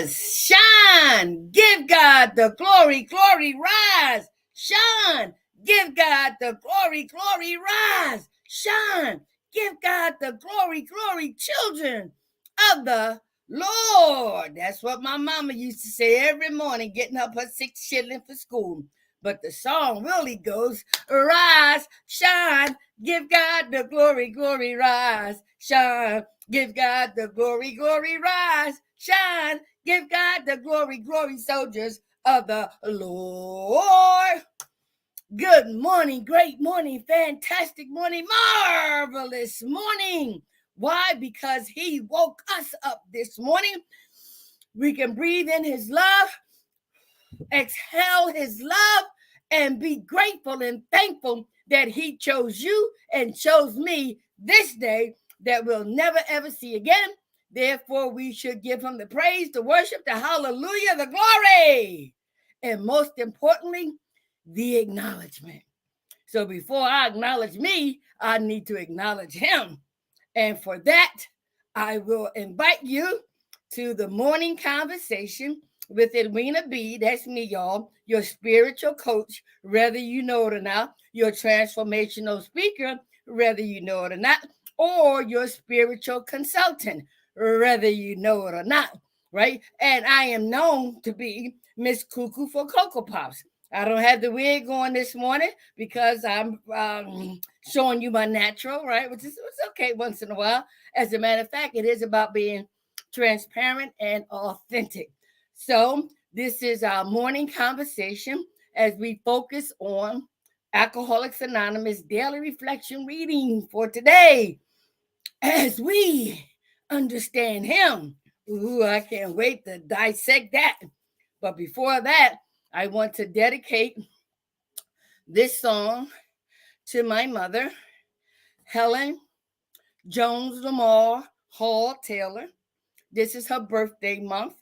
rise, shine, give God the glory, glory, rise, shine, give God the glory, glory, rise, shine, give God the glory, glory, children of the Lord. That's what my mama used to say every morning, getting up her 6 shilling for school. But the song really goes, rise, shine, give God the glory, glory, rise, shine, give God the glory, glory, rise, shine, give God the glory, glory, soldiers of the Lord. Good morning, great morning, fantastic morning, marvelous morning. Why? Because he woke us up this morning. We can breathe in his love, exhale his love, and be grateful and thankful that he chose you and chose me this day that we'll never ever see again. Therefore, we should give him the praise, the worship, the hallelujah, the glory, and most importantly, the acknowledgement. So before I acknowledge me, I need to acknowledge him. And for that, I will invite you to the morning conversation with Edwina B. That's me, y'all, your spiritual coach, whether you know it or not, your transformational speaker, whether you know it or not, or your spiritual consultant, whether you know it or not, right? And I am known to be Miss Cuckoo for Cocoa Pops. I don't have the wig on this morning because I'm showing you my natural, right? Which is it's okay once in a while. As a matter of fact, it is about being transparent and authentic. So this is our morning conversation as we focus on Alcoholics Anonymous daily reflection reading for today. As we understand him. Ooh, I can't wait to dissect that. But before that, I want to dedicate this song to my mother, Helen Jones Lamar Hall Taylor. This is her birthday month,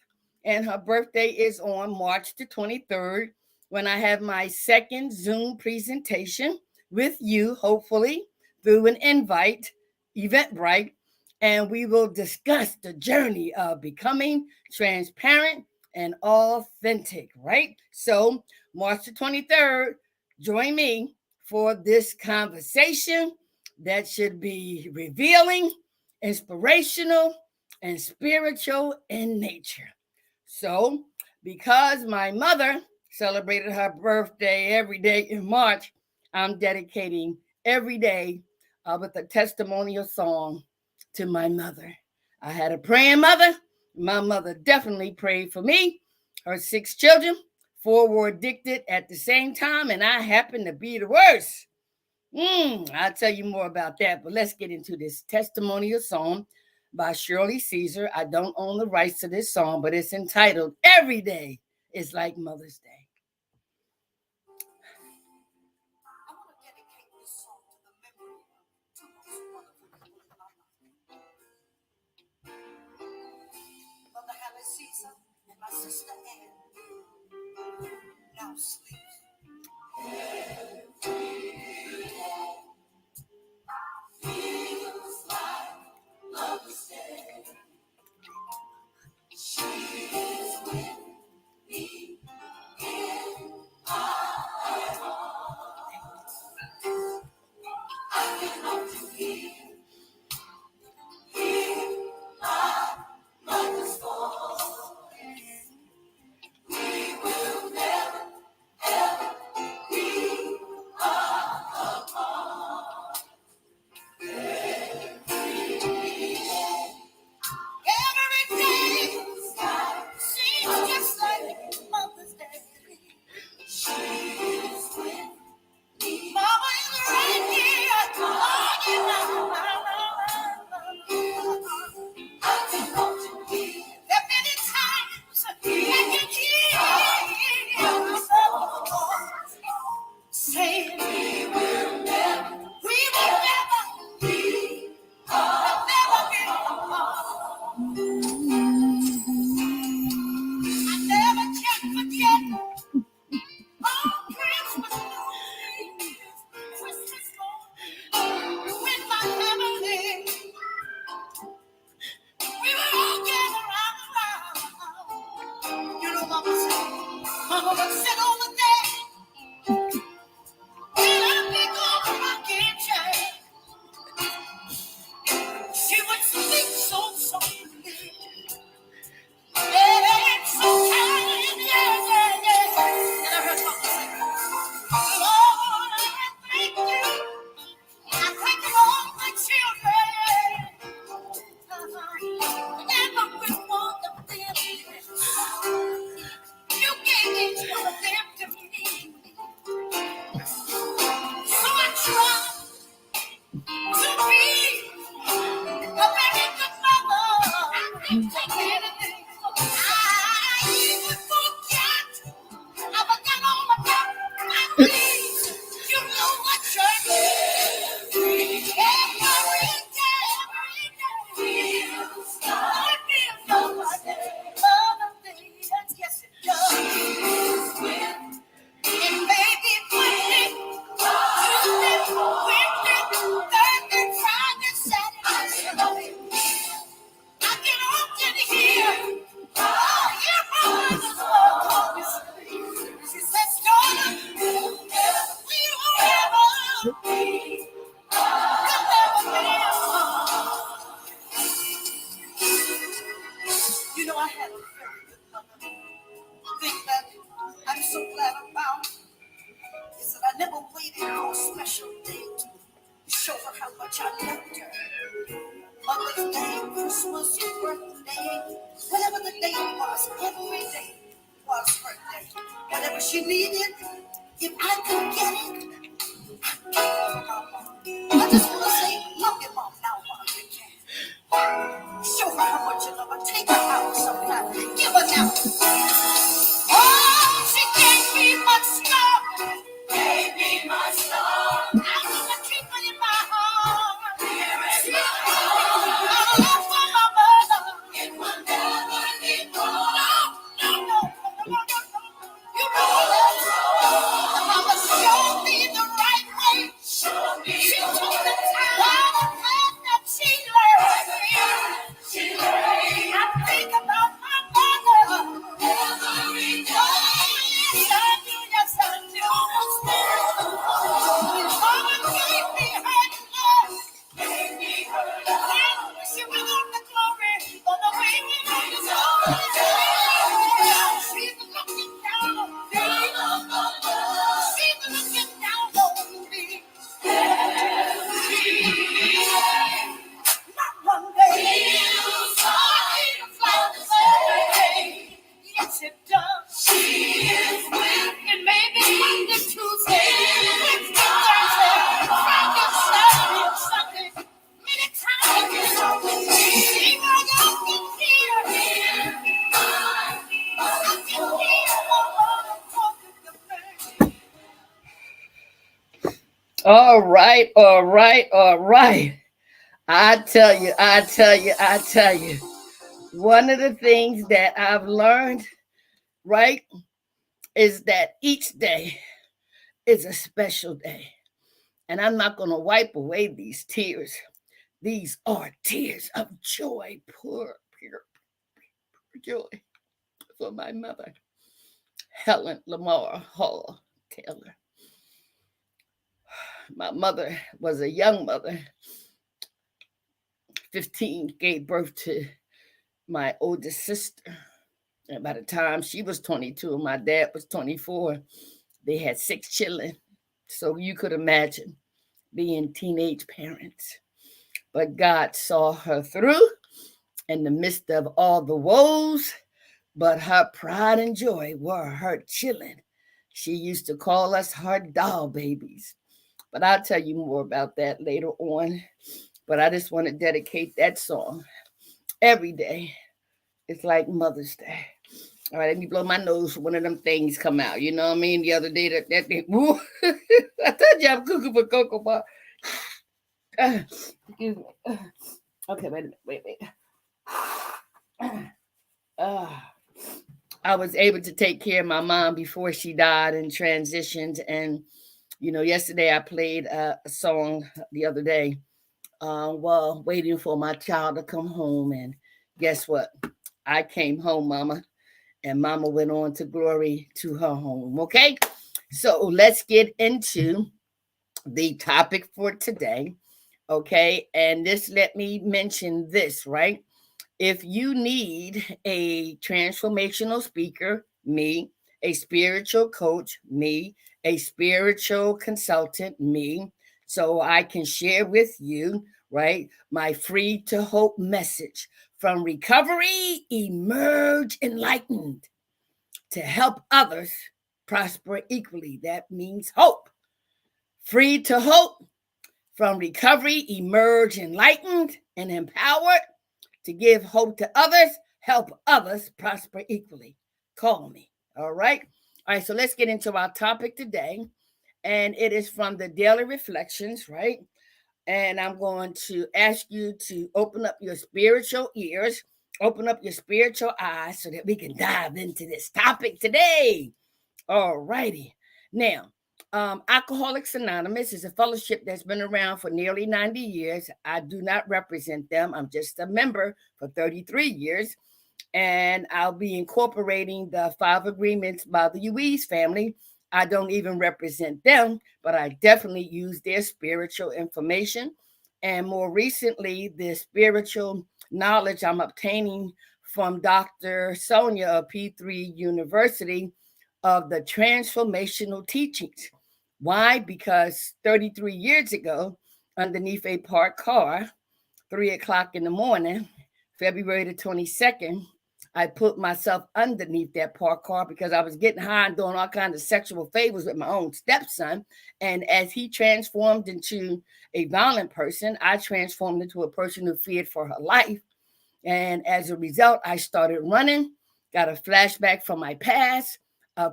and her birthday is on March the 23rd when I have my second Zoom presentation with you, hopefully, through an invite, Eventbrite, and we will discuss the journey of becoming transparent and authentic, right? So, March the 23rd, join me for this conversation that should be revealing, inspirational, and spiritual in nature. So, because my mother celebrated her birthday every day in March, I'm dedicating every day with a testimonial song to my mother. I had a praying mother. My mother definitely prayed for me. Her 6 children, 4 were addicted at the same time, and I happened to be the worst. I'll tell you more about that, but let's get into this testimonial song by Shirley Caesar. I don't own the rights to this song, but it's entitled Every Day is Like Mother's Day. I want to dedicate this song to the memory of 2 most wonderful people in my life. Mother Helen Caesar and my sister Anne now sleep. Feels like Mother's Day. She is with me in my arms. I can hope to hear my mother's voice. We will never, ever be would sit over there and I'd be going to my kitchen. She would speak so softly. Yeah, so kind, yeah. And I heard Mama say, Lord, I thank you. I thank you all my children. Every one of them. You gave each one of them to me. So I try to be a very good mother. I can't take anything. I even forget. I forgot all about my needs. You know what you're doing. Every day. Lord, be a mother. Yes, it does. And baby, Monday, Tuesday, Wednesday, Thursday, Friday, Saturday, I get off to here. Oh, your mother's always. She says, "Daughter, we will never be. You'll never be alone." You know, I had a very good mother. Think that I'm so glad about is that I never waited for a special day to show her how much I loved her. Mother's Day, Christmas, birthday, whatever the day was, every day was her day. Whatever she needed, if I could get it, I gave her my mom. I just want to say, love your mom now while you can. Show her how much you love her. Take her out sometime. Give her now. Oh, she gave me much love. Gave me much love. I'm gonna keep it in my heart. She gave me love for my mother. It will never be wrong. No. You know that. The mama showed me the right way. She took the time. All the time that she learned. I think about my mother. Every day. Yes, I do. Mama gave me her love. She was on the glory, on the way we made it all. She's looking down on me. She's looking down on me. Not one day. Yes, it does. She is with. It may be Monday, Tuesday, Wednesday, Thursday, Friday, Saturday, and Sunday. Many times she was here. I can hear my mother talking to me. All right. I tell you. One of the things that I've learned, right, is that each day is a special day. And I'm not going to wipe away these tears. These are tears of joy, pure joy for my mother, Helen Lamar Hall Taylor. My mother was a young mother. 15, gave birth to my oldest sister. And by the time she was 22 and my dad was 24, they had 6 children. So you could imagine being teenage parents. But God saw her through in the midst of all the woes. But her pride and joy were her children. She used to call us her doll babies. But I'll tell you more about that later on. But I just want to dedicate that song every day. It's like Mother's Day. All right, let me blow my nose for one of them things come out. You know what I mean? The other day that thing, woo, I told you I'm cooking for Cocoa Bar. Excuse me. Okay, wait. I was able to take care of my mom before she died and transitioned. And, yesterday I played a song the other day while waiting for my child to come home. And guess what? I came home, Mama. and Mama went on to glory to her home. Okay, so let's get into the topic for today. Okay, and this, let me mention this, right? If you need a transformational speaker, me, a spiritual coach, me, a spiritual consultant, me, so I can share with you, right, my free to hope message: from recovery, emerge enlightened to help others prosper equally. That means hope. Free to hope, from recovery, emerge enlightened and empowered to give hope to others, help others prosper equally. Call me. All right. All right. So let's get into our topic today. And it is from the Daily Reflections, right? And I'm going to ask you to open up your spiritual ears, open up your spiritual eyes so that we can dive into this topic today. All righty. Now, Alcoholics Anonymous is a fellowship that's been around for nearly 90 years. I do not represent them. I'm just a member for 33 years. And I'll be incorporating the 5 agreements by the Ruiz family. I don't even represent them, but I definitely use their spiritual information. And more recently, the spiritual knowledge I'm obtaining from Dr. Sonja of P3 University of the transformational teachings. Why? Because 33 years ago, underneath a parked car, 3 o'clock in the morning, February the 22nd, I put myself underneath that parked car because I was getting high and doing all kinds of sexual favors with my own stepson. And as he transformed into a violent person, I transformed into a person who feared for her life. And as a result, I started running, got a flashback from my past,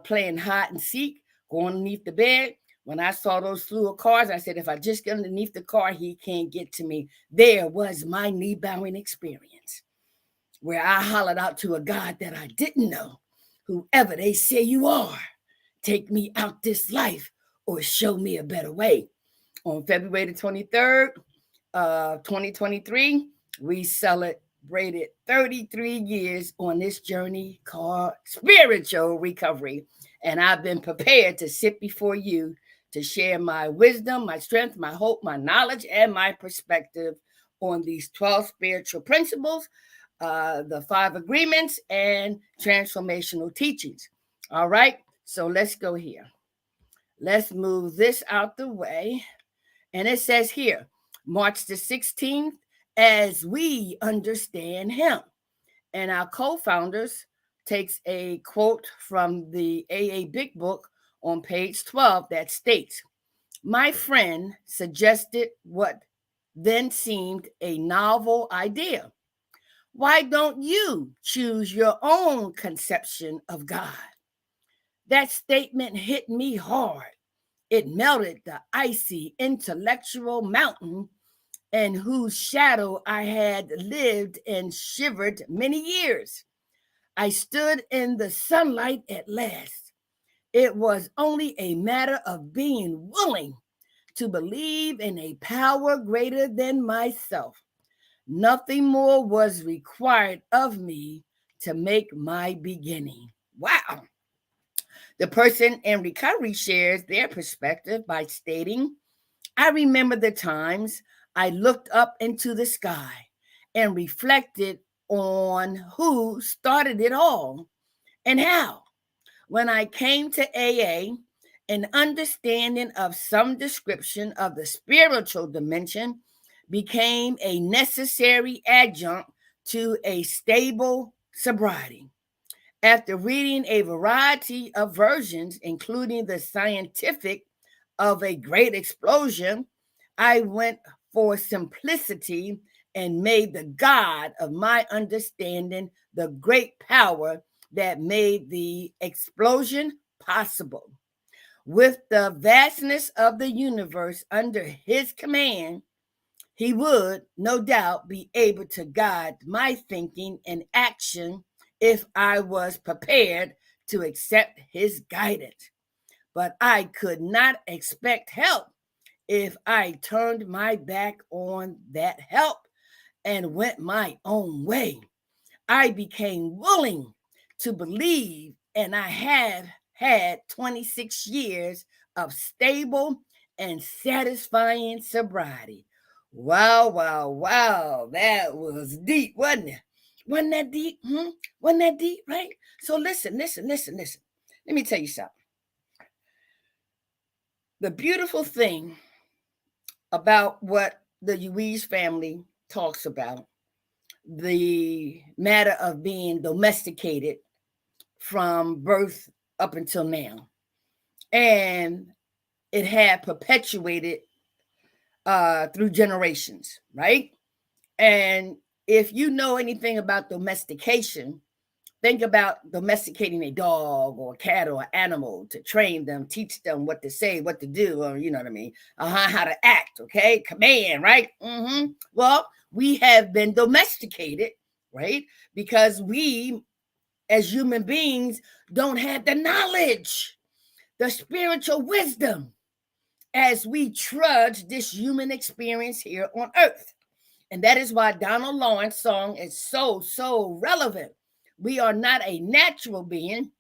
playing hide and seek, going underneath the bed. When I saw those slew of cars, I said, if I just get underneath the car, he can't get to me. There was my knee-bowing experience, where I hollered out to a God that I didn't know: whoever they say you are, take me out this life or show me a better way. On February the 23rd, 2023, we celebrated 33 years on this journey called spiritual recovery. And I've been prepared to sit before you to share my wisdom, my strength, my hope, my knowledge, and my perspective on these 12 spiritual principles, the 5 agreements, and transformational teachings. All right, so let's go here. Let's move this out the way. And it says here, March the 16th, as we understand him. And our co-founders takes a quote from the AA Big Book on page 12 that states, my friend suggested what then seemed a novel idea. Why don't you choose your own conception of God? That statement hit me hard. It melted the icy intellectual mountain in whose shadow I had lived and shivered many years. I stood in the sunlight at last. It was only a matter of being willing to believe in a power greater than myself. Nothing more was required of me to make my beginning. Wow. The person in recovery shares their perspective by stating, I remember the times I looked up into the sky and reflected on who started it all and how. When I came to AA, an understanding of some description of the spiritual dimension became a necessary adjunct to a stable sobriety. After reading a variety of versions, including the scientific of a great explosion, I went for simplicity and made the God of my understanding the great power that made the explosion possible. With the vastness of the universe under his command, he would, no doubt, be able to guide my thinking and action if I was prepared to accept his guidance. But I could not expect help if I turned my back on that help and went my own way. I became willing to believe, and I have had 26 years of stable and satisfying sobriety. Wow, wow, wow. That was deep, wasn't it? Wasn't that deep? Wasn't that deep, right? So listen. Let me tell you something. The beautiful thing about what the Ruiz family talks about, the matter of being domesticated from birth up until now. And it had perpetuated through generations, right? And if you know anything about domestication, think about domesticating a dog or a cat or an animal to train them, teach them what to say, what to do, or you know what I mean, how to act, okay? Command, right? Well, we have been domesticated, right? Because we, as human beings, don't have the knowledge, the spiritual wisdom as we trudge this human experience here on earth. And that is why Donald Lawrence's song is so relevant. We are not a natural being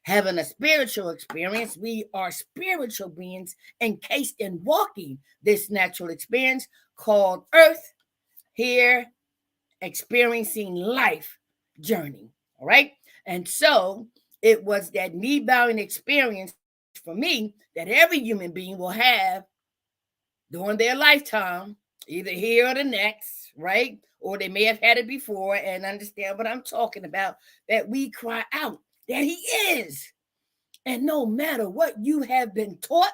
having a spiritual experience. We are spiritual beings encased in walking this natural experience called earth, here experiencing life journey. All right. And so it was that knee bowing experience for me that every human being will have during their lifetime, either here or the next, right? Or they may have had it before and understand what I'm talking about, that we cry out that He is. And no matter what you have been taught,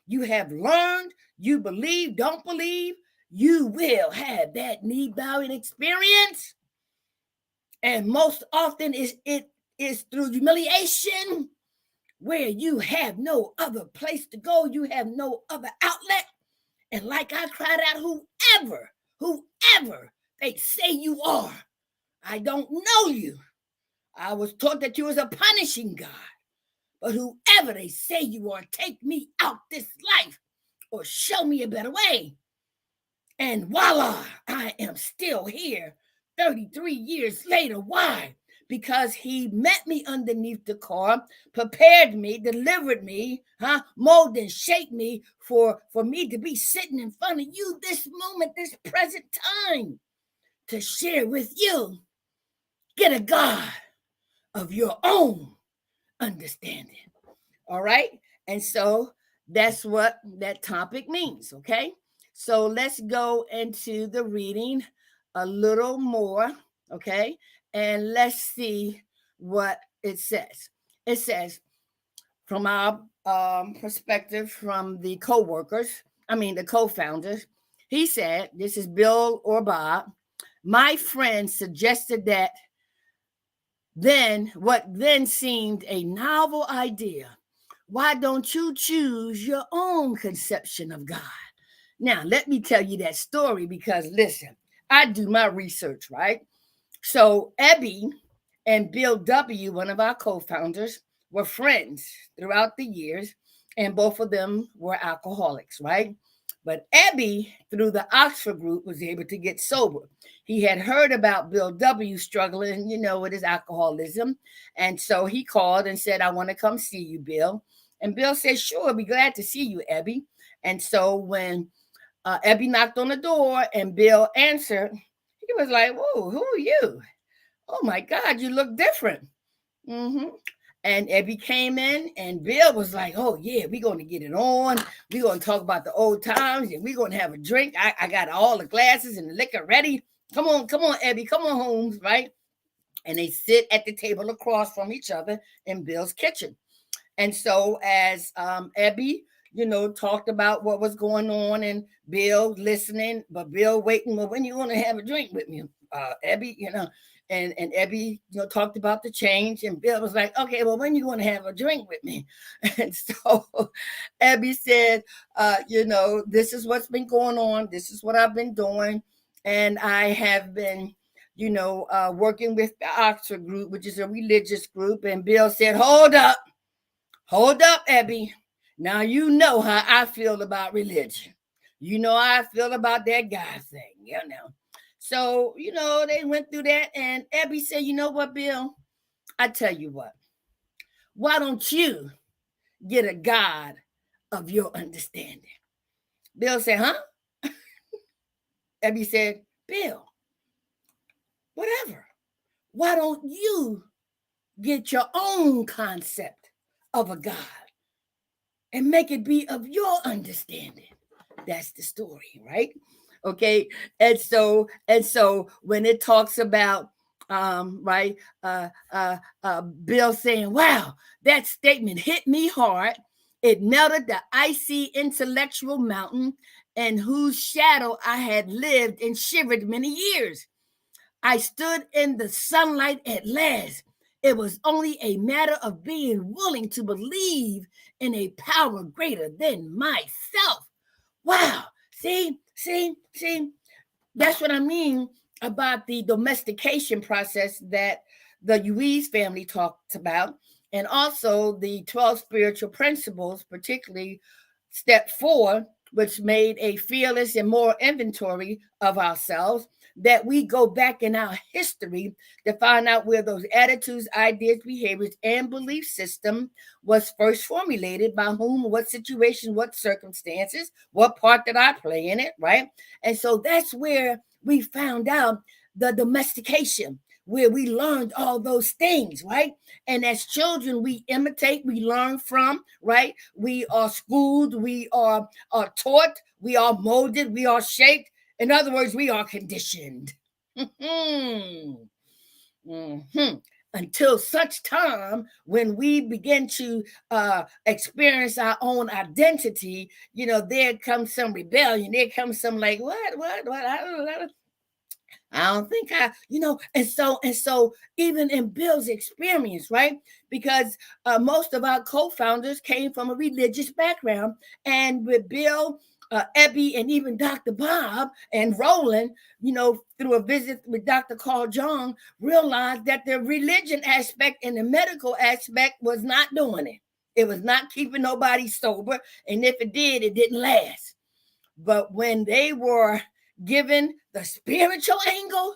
you have learned, you believe, don't believe, you will have that knee bowing experience. And most often it is through humiliation, where you have no other place to go, you have no other outlet. And like I cried out, whoever they say you are, I don't know you. I was taught that you was a punishing God. But whoever they say you are, take me out this life or show me a better way. And voila, I am still here 33 years later. Why? Because He met me underneath the car, prepared me, delivered me, molded and shaped me for me to be sitting in front of you this moment, this present time, to share with you. Get a God of your own understanding. All right? And so that's what that topic means, okay? So let's go into the reading a little more, okay? And let's see what it says. It says, from our perspective, from the the co-founders, he said, this is Bill or Bob, my friend suggested that what then seemed a novel idea. Why don't you choose your own conception of God? Now, let me tell you that story because, listen, I do my research, right? So, Ebby and Bill W., one of our co-founders, were friends throughout the years, and both of them were alcoholics, right? But Ebby, through the Oxford group, was able to get sober. He had heard about Bill W. struggling, with his alcoholism. And so he called and said, I want to come see you, Bill. And Bill said, sure, be glad to see you, Ebby. And so when Ebby knocked on the door and Bill answered, he was like, whoa, who are you? Oh my God, you look different. Mm-hmm. And Ebby came in and Bill was like, oh yeah, we're going to get it on. We're going to talk about the old times and we're going to have a drink. I got all the glasses and the liquor ready. Come on, Ebby, come on, Holmes, right? And they sit at the table across from each other in Bill's kitchen. And so as Ebby, talked about what was going on and Bill listening, but Bill waiting, well, when you want to have a drink with me, Ebby, and Ebby, talked about the change and Bill was like, okay, well, when you want to have a drink with me? And so Ebby said, this is what's been going on. This is what I've been doing. And I have been, working with the Oxford group, which is a religious group. And Bill said, hold up, Ebby. Now you know how I feel about religion. You know how I feel about that God thing, So, they went through that and Ebby said, you know what, Bill? I tell you what, why don't you get a God of your understanding? Bill said, huh? Abby said, Bill, whatever. Why don't you get your own concept of a God and make it be of your understanding? That's the story, right? Okay. And so when it talks about right, Bill saying, wow, that statement hit me hard. It melted the icy intellectual mountain in whose shadow I had lived and shivered many years. I stood in the sunlight at last. It was only a matter of being willing to believe in a power greater than myself. Wow. See, that's what I mean about the domestication process that the Ruiz family talked about, and also the 12 spiritual principles, particularly step 4, which made a fearless and moral inventory of ourselves, that we go back in our history to find out where those attitudes, ideas, behaviors, and belief system was first formulated, by whom, what situation, what circumstances, what part did I play in it, right? And so that's where we found out the domestication, where we learned all those things, right? And as children, we imitate, we learn from, right? We are schooled, we are taught, we are molded, we are shaped. In other words, we are conditioned. Until such time when we begin to experience our own identity, there comes some rebellion. There comes some like, what? I don't think and so even in Bill's experience, right? Because most of our co-founders came from a religious background, and with Bill, Ebby, and even Dr. Bob and Roland, through a visit with Dr. Carl Jung, realized that the religion aspect and the medical aspect was not doing it. It was not keeping nobody sober, and if it did, it didn't last. But when they were given the spiritual angle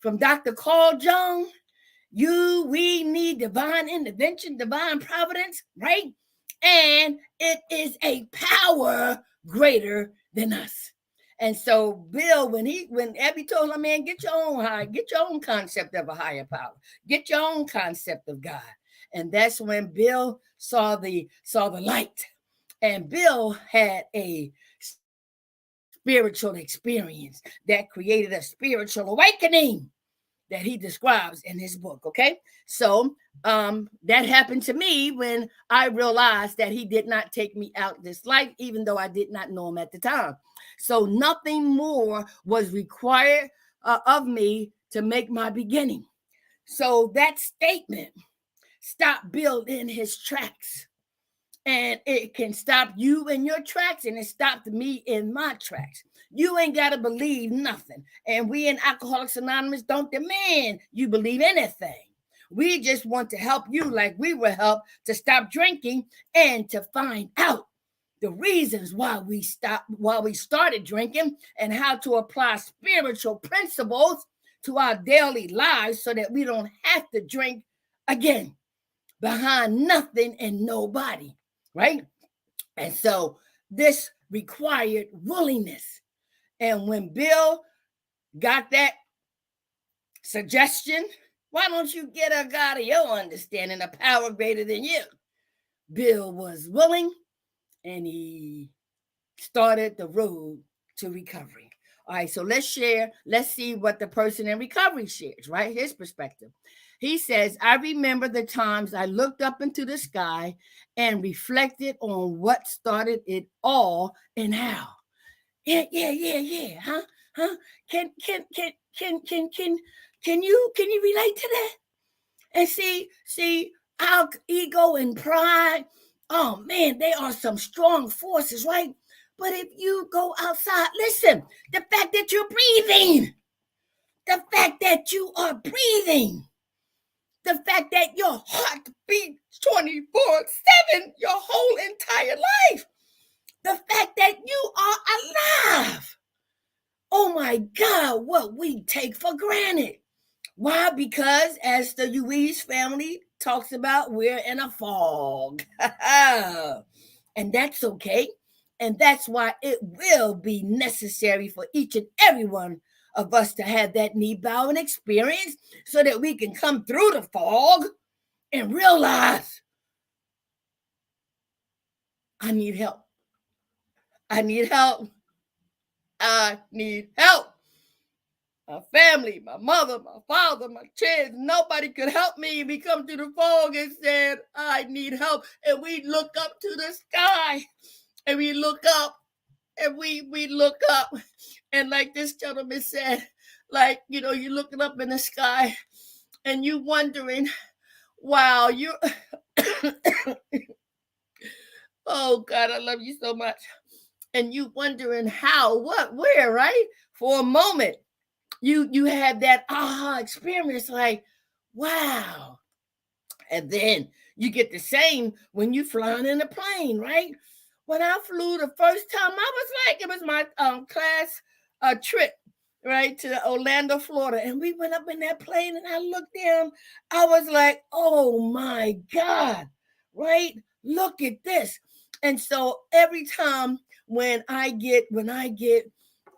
from Dr. Carl Jung, we need divine intervention, divine providence, right? And it is a power greater than us. And so Bill, when Abby told him, man, get your own concept of a higher power, get your own concept of God. And that's when Bill saw the light. And Bill had a spiritual experience that created a spiritual awakening that he describes in his book. Okay. So that happened to me when I realized that he did not take me out this life, even though I did not know him at the time. So nothing more was required of me to make my beginning. So that statement stopped Bill in his tracks. And it can stop you in your tracks, and it stopped me in my tracks. You ain't got to believe nothing. And we in Alcoholics Anonymous don't demand you believe anything. We just want to help you, like we were helped, to stop drinking and to find out the reasons why we started drinking, and how to apply spiritual principles to our daily lives so that we don't have to drink again behind nothing and nobody. Right? And so this required willingness. And when Bill got that suggestion, why don't you get a God of your understanding, a power greater than you? Bill was willing, and he started the road to recovery. All right, so let's see what the person in recovery shares, right? His perspective. He says, I remember the times I looked up into the sky and reflected on what started it all and how. Yeah. Huh? Can you relate to that? And see, our ego and pride, oh man, they are some strong forces, right? But if you go outside, listen, the fact that you're breathing, the fact that you are breathing, the fact that your heart beats 24/7 your whole entire life, the fact that you are alive. Oh my God, what we take for granted. Why? Because as the Ruiz family talks about, we're in a fog. And that's okay. And that's why it will be necessary for each and every one of us to have that knee bowing experience so that we can come through the fog and realize I need help. I need help. I need help. My family, my mother, my father, my kids, nobody could help me. We come through the fog and said, I need help. And we look up to the sky and we look up and we look up. And like this gentleman said, like, you're looking up in the sky and you wondering, wow, you're, oh God, I love you so much. And you wondering how, what, where, right? For a moment, you have that aha experience, like, wow. And then you get the same when you flying in a plane, right? When I flew the first time, I was like, it was my class trip, right, to Orlando, Florida. And we went up in that plane and I looked down. I was like, oh my God, right? Look at this. And so every time when I get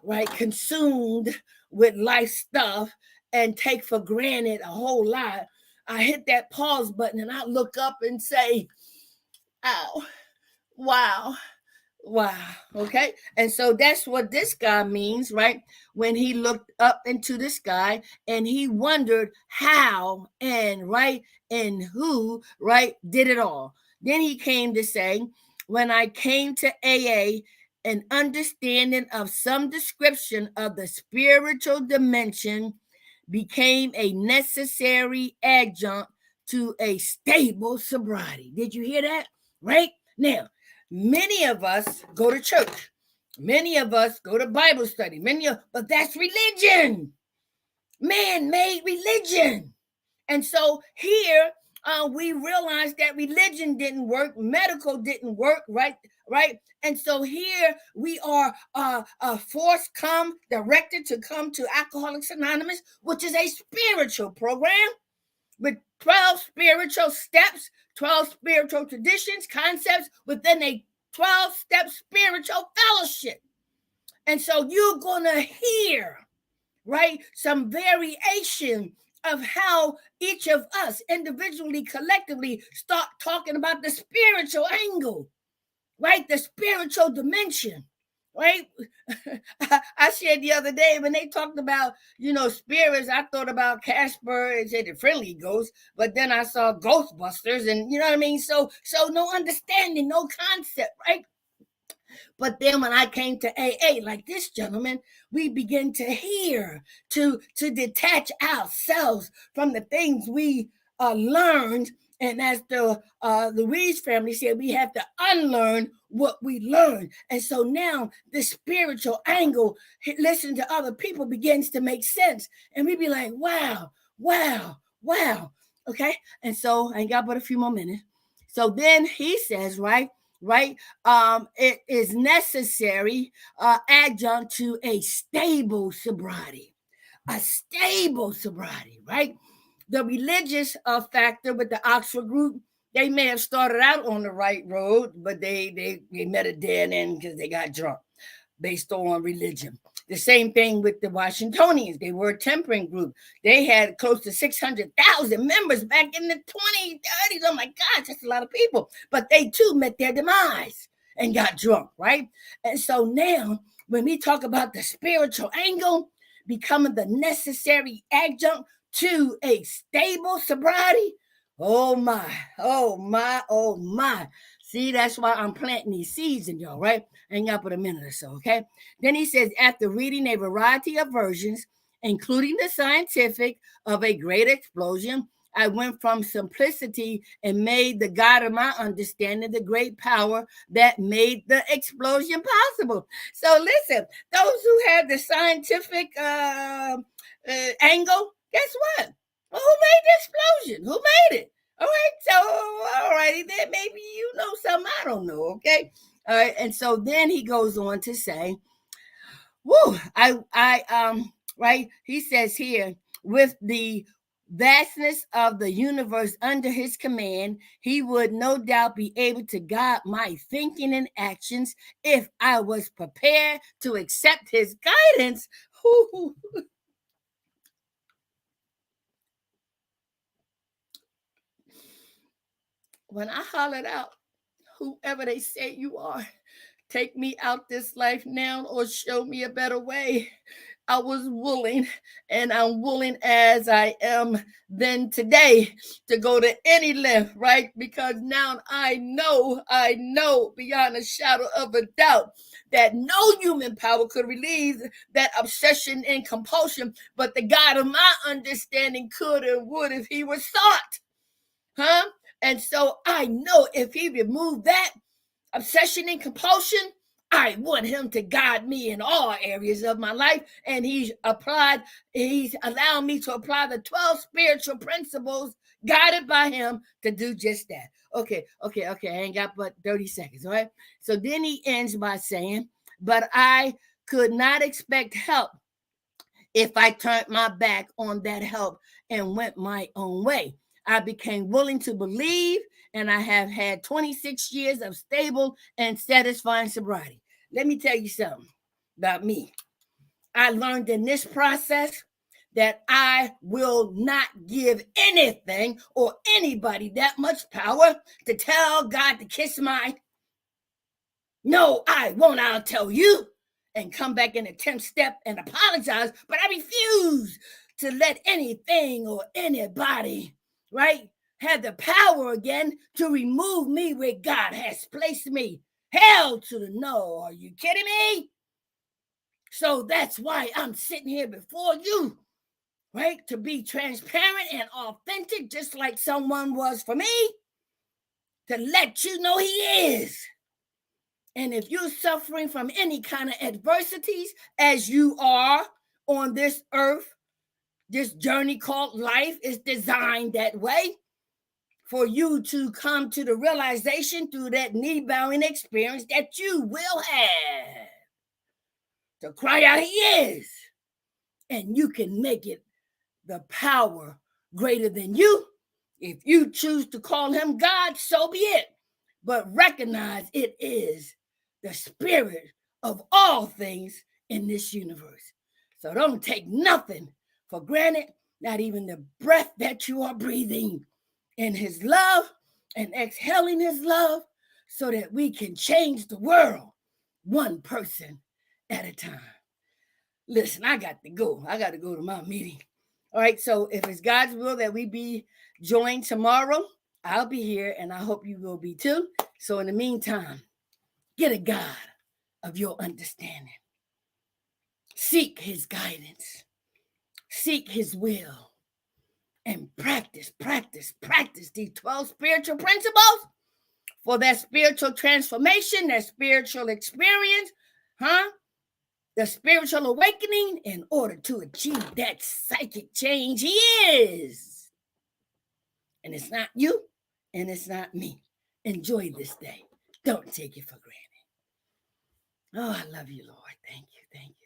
right consumed with life stuff and take for granted a whole lot, I hit that pause button and I look up and say, ow, wow, wow. Okay. And so that's what this guy means, right? When he looked up into the sky and he wondered how and right and who, right, did it all. Then he came to say, when I came to AA, an understanding of some description of the spiritual dimension became a necessary adjunct to a stable sobriety. Did you hear that? Right? Now, many of us go to church. Many of us go to Bible study. But that's religion. Man-made religion. And so here we realized that religion didn't work, medical didn't work, right? And so here we are directed to come to Alcoholics Anonymous, which is a spiritual program with 12 spiritual steps, 12 spiritual traditions, concepts within a 12-step spiritual fellowship. And so you're going to hear, right, some variation of how each of us individually, collectively start talking about the spiritual angle, right? The spiritual dimension, right? I shared the other day when they talked about, spirits, I thought about Casper and said the friendly ghost, but then I saw Ghostbusters and you know what I mean? So no understanding, no concept, right? But then when I came to AA, like this gentleman, we begin to hear, to detach ourselves from the things we learned. And as the Ruiz family said, we have to unlearn what we learned. And so now the spiritual angle, listening to other people, begins to make sense. And we be like, wow, wow, wow. Okay. And so I ain't got but a few more minutes. So then he says, right, it is necessary adjunct to a stable sobriety, right? The religious factor with the Oxford group, they may have started out on the right road, but they met a dead end because they got drunk based on religion. The same thing with the Washingtonians. They were a tempering group. They had close to 600,000 members back in the 2030s. Oh my gosh, that's a lot of people. But they too met their demise and got drunk, right? And so now, when we talk about the spiritual angle becoming the necessary adjunct to a stable sobriety, oh my, oh my, oh my. See, that's why I'm planting these seeds in y'all, right? I ain't got but a minute or so, okay? Then he says, after reading a variety of versions, including the scientific of a great explosion, I went from simplicity and made the God of my understanding the great power that made the explosion possible. So listen, those who have the scientific angle, guess what? Well, who made the explosion? Who made it? All right, so all righty then, maybe you know something I don't know, okay? All right, and so then he goes on to say, right, he says here, with the vastness of the universe under his command, he would no doubt be able to guide my thinking and actions if I was prepared to accept his guidance. When I hollered out, whoever they say you are, take me out this life now or show me a better way, I was willing, and I'm willing as I am then today to go to any length, right? Because now I know beyond a shadow of a doubt that no human power could relieve that obsession and compulsion, but the God of my understanding could and would if he was sought. Huh? And so I know if he removed that obsession and compulsion, I want him to guide me in all areas of my life. And he's allowed me to apply the 12 spiritual principles guided by him to do just that. Okay. I ain't got but 30 seconds, all right? So then he ends by saying, but I could not expect help if I turned my back on that help and went my own way. I became willing to believe, and I have had 26 years of stable and satisfying sobriety. Let me tell you something about me. I learned in this process that I will not give anything or anybody that much power to tell God to kiss my. No, I won't. I'll tell you. And come back in the 10th step and apologize, but I refuse to let anything or anybody, right, have the power again to remove me where God has placed me. Hell to the no. Are you kidding me? So that's why I'm sitting here before you, right, to be transparent and authentic, just like someone was for me, to let you know he is. And if you're suffering from any kind of adversities, as you are on this earth, this journey called life is designed that way for you to come to the realization through that knee-bowing experience that you will have to cry out, he is. And you can make it the power greater than you. If you choose to call him God, so be it. But recognize it is the spirit of all things in this universe. So don't take nothing for granted, not even the breath that you are breathing in his love and exhaling his love, so that we can change the world one person at a time. Listen, I got to go. I got to go to my meeting. All right, so if it's God's will that we be joined tomorrow, I'll be here, and I hope you will be too. So in the meantime, get a God of your understanding. Seek his guidance. Seek his will. And practice these 12 spiritual principles for that spiritual transformation, that spiritual experience, the spiritual awakening, in order to achieve that psychic change he is. And it's not you, and it's not me. Enjoy this day. Don't take it for granted. Oh, I love you, Lord. Thank you.